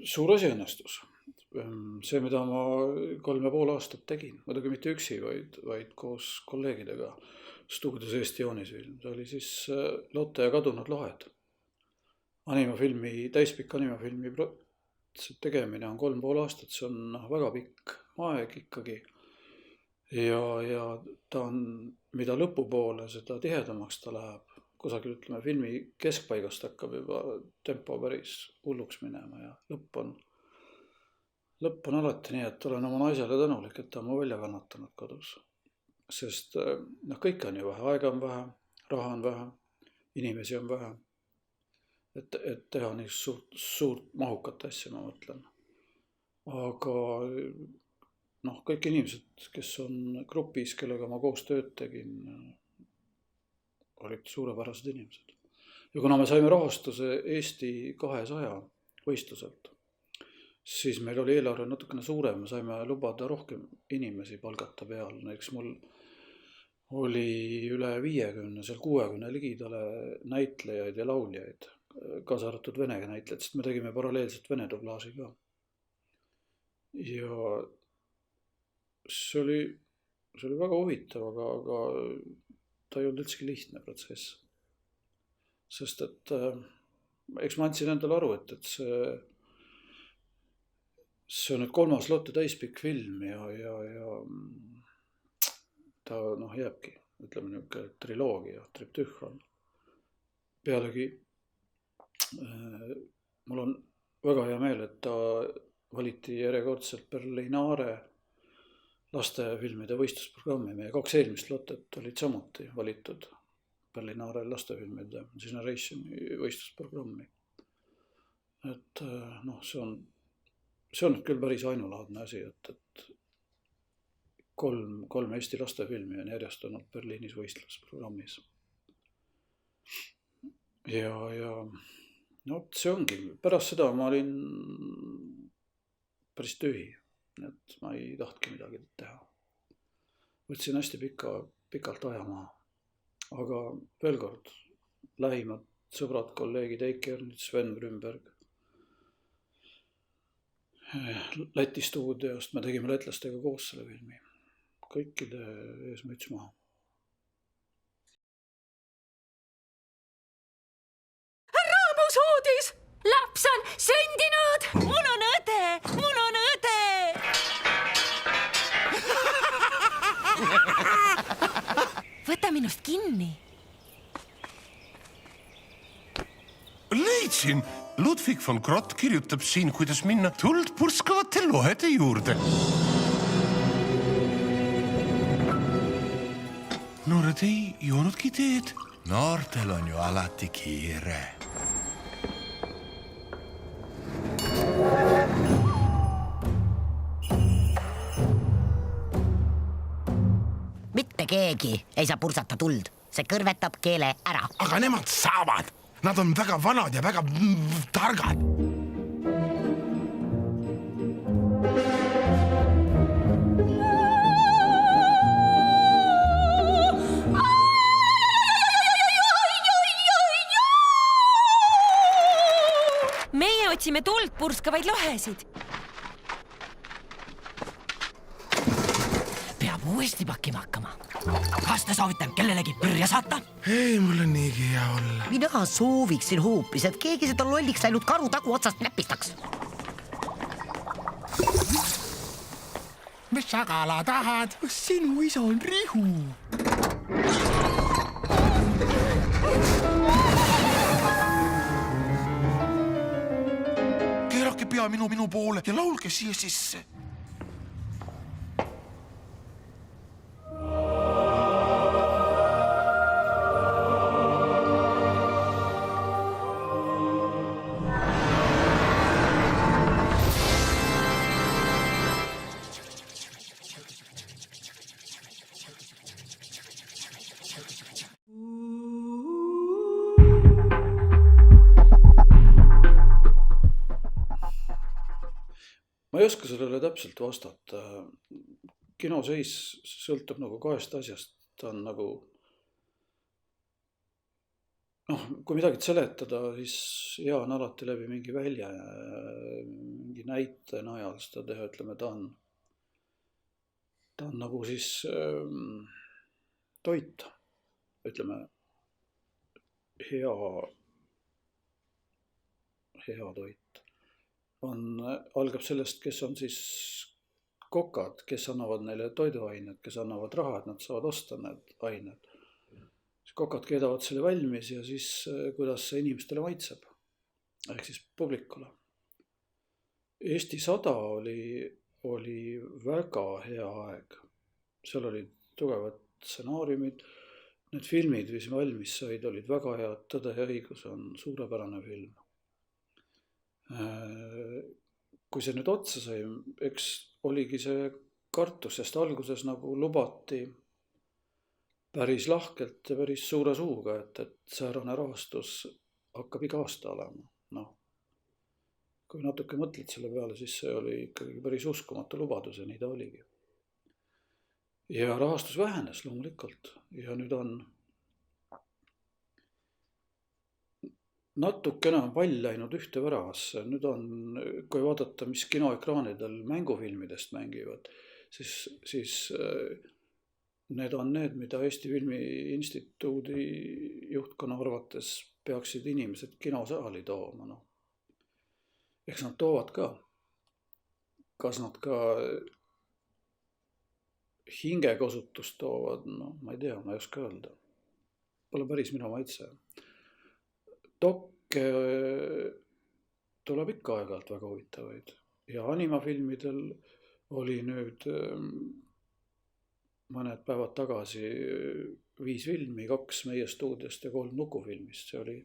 suur asi õnnestus. See, mida ma 3,5 aastat tegin, muidugi mitte üksi, vaid koos kolleegidega stuudios Eesti Joonisfilm. See oli siis Lotte ja kadunud lohed. Täispikk animafilmi tegemine on 3,5 aastat, see on väga pikk aeg ikkagi. Ja ta on, mida lõpupoole, seda tihedamaks ta läheb. Kusagil, ütleme, filmi keskpaigast hakkab juba tempo päris hulluks minema ja lõpp on alati nii, et olen oma naisele tänulik, et ta on mu välja kannatanud kodus. Sest kõike on ju vähe, aega on vähe, raha on vähe, inimesi on vähe. Et teha niisugust suurt mahukat asja, ma mõtlen. Aga kõik inimesed, kes on grupis, kellega ma koos tööd tegin, olid suurepärased inimesed. Ja kuna me saime rahastuse Eesti 200 võistluselt, siis meil oli eelarve natukene suurem, me saime lubada rohkem inimesi palgata peal. Näiteks mul oli üle 50, seal 60 ligidale näitlejaid ja lauljaid, kaasa arvatud vene näitlejad, sest me tegime paralleelselt vene dublaaži ka. Ja see oli väga huvitav, aga ta ei olnud üldsegi lihtne protsess. Sest et eks ma andsin endale aru, et see on nüüd 3. Lotte täispikk film ja ta jääbki, ütleme niisugune triloogia, triptüh on. Pealegi mul on väga hea meel, et ta valiti järjekordselt Berlinale lastefilmide võistlusprogrammi. Meie 2 eelmist Lottet olid samuti valitud Berlinale lastefilmide Generationi võistlusprogrammi. Et see on nüüd küll päris ainulaadne asi, et 3 Eesti lastefilmi on järjest olnud Berliinis võistlusprogrammis. Ja see ongi. Pärast seda ma olin päris tühi. Et ma ei tahtki midagi teha. Võtsin hästi pikalt aja maha. Aga veel kord, lähimad sõbrad, kolleegid Eiki Ernits, Sven Brümberg, Läti stuudiost, me tegime lätlastega koos selle filmi. Kõikide ees müts maha. Raamusuudis! Laps on sündinud! Mul on õde! Võta minust kinni. Leidsin! Ludwig von Grott kirjutab siin, kuidas minna tuld purskavate lohede juurde. Noored ei joonudki teed. Noortel on ju alati kiire. Mitte keegi ei saa pursata tuld. See kõrvetab keele ära. Aga nemad saavad. Nad on väga vanad ja väga targad. Meie otsime tuld purskavaid lohesid. Peab uuesti pakkima hakkama. Kas te soovitan kellelegi pürja saata? Ei, mul on niigi hea olla. Mina sooviksin hoopis, et keegi seda lolliks läinud karu tagu otsast näpistaks. Mis sa kala tahad? Sinu isa on Rihu. Keerake pea minu poole ja laulge siia sisse. Ma ei oska sellele täpselt vastata. Kinoseis sõltub nagu 2 asjast. Ta on nagu noh, kui midagi seletada, siis hea on alati läbi mingi välja, mingi näite najal seda teha, ütleme, ta on nagu siis toit, ütleme, hea, hea toit algab sellest, kes on siis kokad, kes annavad neile toiduained, kes annavad raha, et nad saavad osta need ained. Siis kokad keedavad selle valmis ja siis kuidas see inimestele maitseb, ehk siis publikule. Eesti 100 oli väga hea aeg. Seal olid tugevad stsenaariumid. Need filmid, mis valmis said, olid väga head. Tõde ja õigus on suurepärane film. Kui see nüüd otsa sai, eks oligi see kartus, sest alguses nagu lubati päris lahkelt ja päris suure suuga, et säärane rahastus hakkab iga aasta olema. Noh, kui natuke mõtled selle peale, siis see oli ikkagi päris uskumatu lubadus ja nii ta oligi. Ja rahastus vähenes loomulikult ja nüüd on natukene on pall läinud ühte väravasse. Nüüd on, kui vaadata, mis kinoekraanidel mängufilmidest mängivad, siis need on need, mida Eesti Filmi Instituudi juhtkonna arvates peaksid inimesed kinosaali tooma. No. Eks nad toovad ka. Kas nad ka hingekasutust toovad, no ma ei tea, ma ei oska öelda. Pole päris minu maitse. Dokke tuleb ikka aeg-ajalt väga huvitavaid ja animafilmidel oli nüüd mõned päevad tagasi 5 filmi, 2 meie stuudiost ja 3 nukufilmist. See oli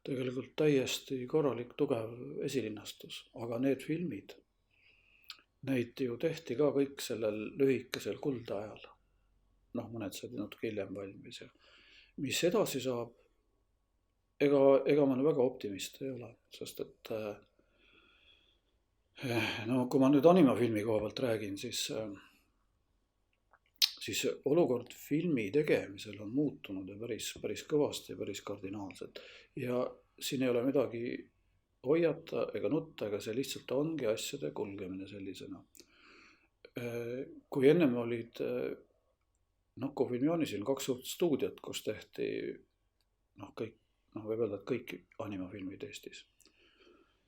tegelikult täiesti korralik, tugev esilinastus, aga need filmid, neid ju tehti ka kõik sellel lühikesel kuldajal. Noh, mõned said natuke hiljem valmis ja mis edasi saab, ega ma väga optimist ei ole, sest et no kui ma nüüd animafilmi koha pealt räägin, siis olukord filmi tegemisel on muutunud ja päris kõvasti ja päris kardinaalselt. Ja siin ei ole midagi hoiata ega nutta, ega see lihtsalt ongi asjade kulgemine sellisena. Kui ennem olid Nokufilmi Jaanisil 2 suurt stuudiot, kus tehti kõik, võib öelda, et kõik animafilmid Eestis,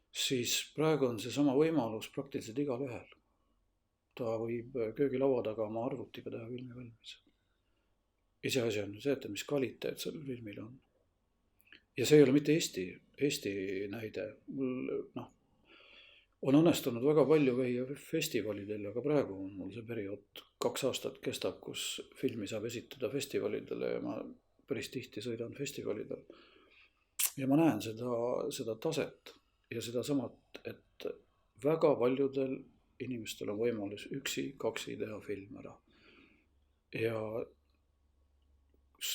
siis praegu on see sama võimalus praktiliselt igal ühel. Ta võib köögilaua taga oma arvutiga teha filmi valmis. Iseasi on see, et mis kvaliteet sellel filmil on. Ja see ei ole mitte Eesti näide. On õnnestunud väga palju käia festivalidel, aga praegu on mul see periood 2 aastat kestab, kus filmi saab esitada festivalidele ja ma päris tihti sõidan festivalidel. Ja ma näen seda taset ja seda samat, et väga paljudel inimestel on võimalus üksi, 2 teha film ära. Ja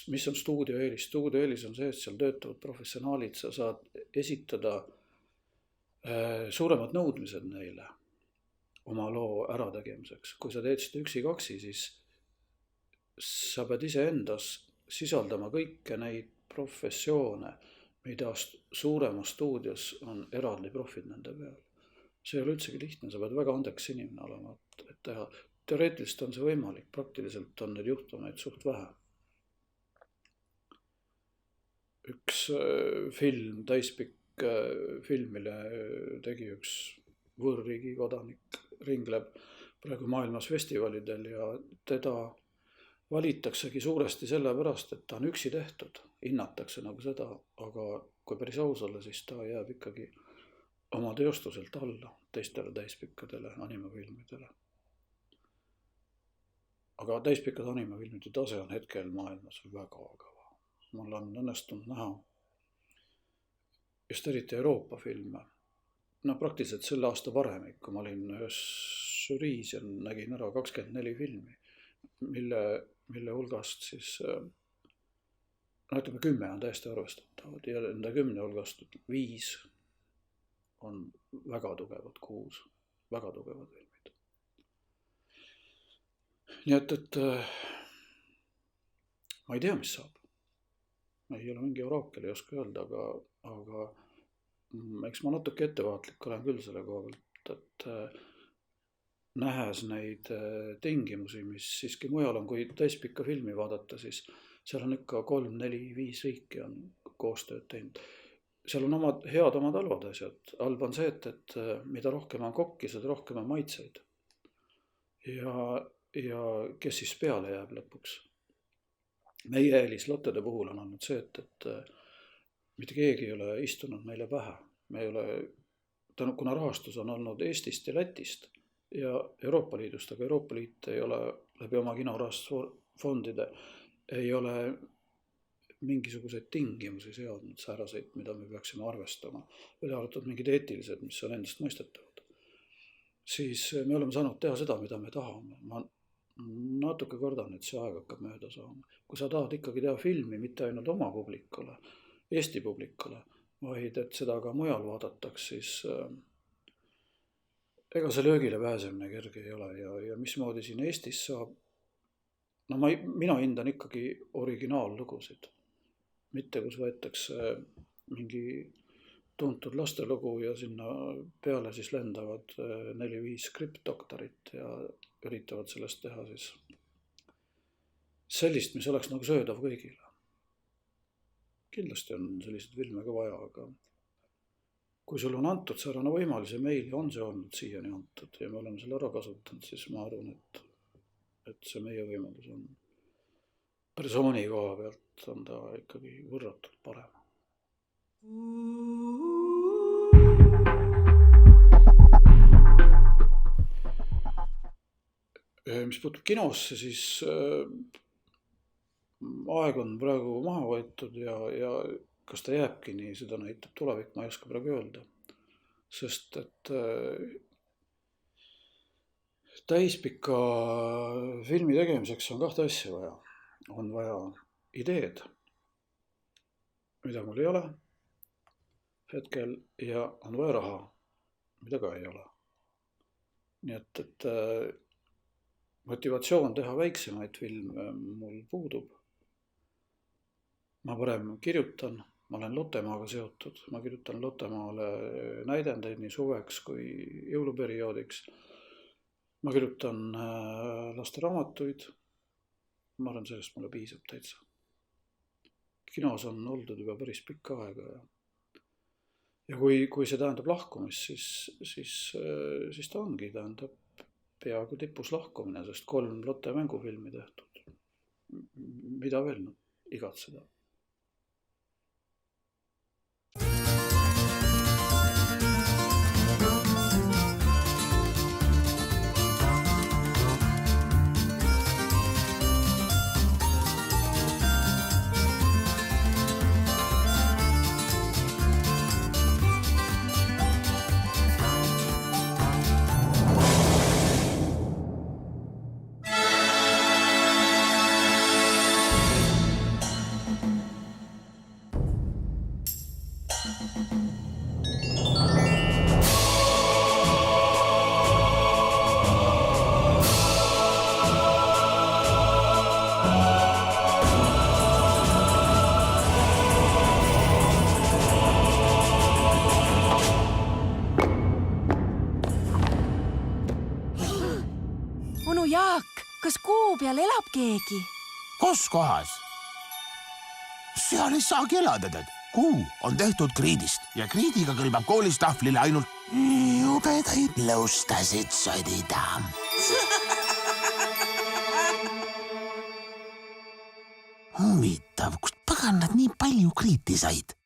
mis on stuudio eelis? Stuudio eelis on see, et seal töötavad professionaalid, sa saad esitada suuremad nõudmised neile oma loo ärategemiseks. Kui sa teed seda üksi, 2, siis sa pead iseendas sisaldama kõike neid professioone, mida suuremas stuudios on eraldi profid nende peal. See ei ole üldsegi lihtne, sa pead väga andekas inimene olema, et teha. Teoreetiliselt on see võimalik, praktiliselt on need juhtumeid suht vähe. Üks film, täispikk film, mille tegi üks võõrriigi kodanik, ringleb praegu maailmas festivalidel ja teda valitaksegi suuresti sellepärast, et ta on üksi tehtud, hinnatakse nagu seda, aga kui päris aus olla, siis ta jääb ikkagi oma teostuselt alla teistele täispikkadele animafilmidele. Aga täispikkade animafilmide tase on hetkel maailmas väga kõva. Mul on õnnestunud näha just eriti Euroopa filme. No praktiliselt selle aasta varemik, kui ma olin ühes žüriis ja nägin ära 24 filmi, mille hulgast siis, ütleme 10 on täiesti arvestatavad ja nende 10 hulgast 5 on väga tugevad, 6 väga tugevad filmid. Nii et ma ei tea, mis saab. ei ole mingi oraakel, ei oska öelda, aga eks ma natuke ettevaatlik olen küll selle koha pealt, et nähes neid tingimusi, mis siiski mujal on, kui täispikka filmi vaadata, siis seal on ikka 3, 4, 5 riiki on koostööd teinud. Seal on head omad halvad asjad. Halb on see, et mida rohkem on kokki, seda rohkem on maitseid. Ja kes siis peale jääb lõpuks? Meie eelis lottede puhul on olnud see, et mitte keegi ei ole istunud meile pähe. Me ei ole, kuna rahastus on olnud Eestist ja Lätist ja Euroopa Liidust, aga Euroopa Liit ei ole läbi oma kinorahastusfondide ei ole mingisuguseid tingimusi seadnud sääraseid, mida me peaksime arvestama. Välja arvatud mingid eetilised, mis on endast mõistetavad. Siis me oleme saanud teha seda, mida me tahame. Ma natuke kardan, et see aeg hakkab mööda saama. Kui sa tahad ikkagi teha filmi, mitte ainult oma publikule, Eesti publikule, vaid et seda ka mujal vaadataks, siis ega see löögile pääsemine kerge ei ole. Ja mismoodi siin Eestis saab? No mina hindan ikkagi originaallugusid. Mitte kus võetakse mingi tuntud lastelugu ja sinna peale siis lendavad 4-5 skriptdoktorit ja üritavad sellest teha siis sellist, mis oleks nagu söödav kõigile. Kindlasti on selliseid filme ka vaja, aga kui sul on antud säärane võimalus ja meile on see olnud siiani antud ja me oleme selle ära kasutanud, siis ma arvan, et see meie võimalus on. Persooni koha pealt on ta ikkagi võrratult parem. Mis puutub kinosse, siis aeg on praegu maha võetud ja kas ta jääbki nii, seda näitab tulevik, ma ei oska praegu öelda. Sest et täispika filmi tegemiseks on 2 asja vaja. On vaja ideed, mida mul ei ole hetkel, ja on vaja raha, mida ka ei ole. Nii et motivatsioon teha väiksemaid filme mul puudub. Ma parem kirjutan, ma olen Lottemaaga seotud, ma kirjutan Lottemaale näidendeid nii suveks kui jõuluperioodiks. Ma kirjutan lasteraamatuid, ma arvan, sellest mulle piisab täitsa. Kinos on oldud juba päris pikka aega ja kui see tähendab lahkumist, siis ta ongi, tähendab peaaegu tipus lahkumine, sest 3 Lotte mängufilmi tehtud. Mida veel igatseda? Kas kuu peal elab keegi? Kus kohas? Seal ei saagi elada, tead. Kuu on tehtud kriidist ja kriidiga kõlbab koolis tahvlile ainult jubedaid lõustasid sodida. Huvitav, kust pagan nad nii palju kriiti said?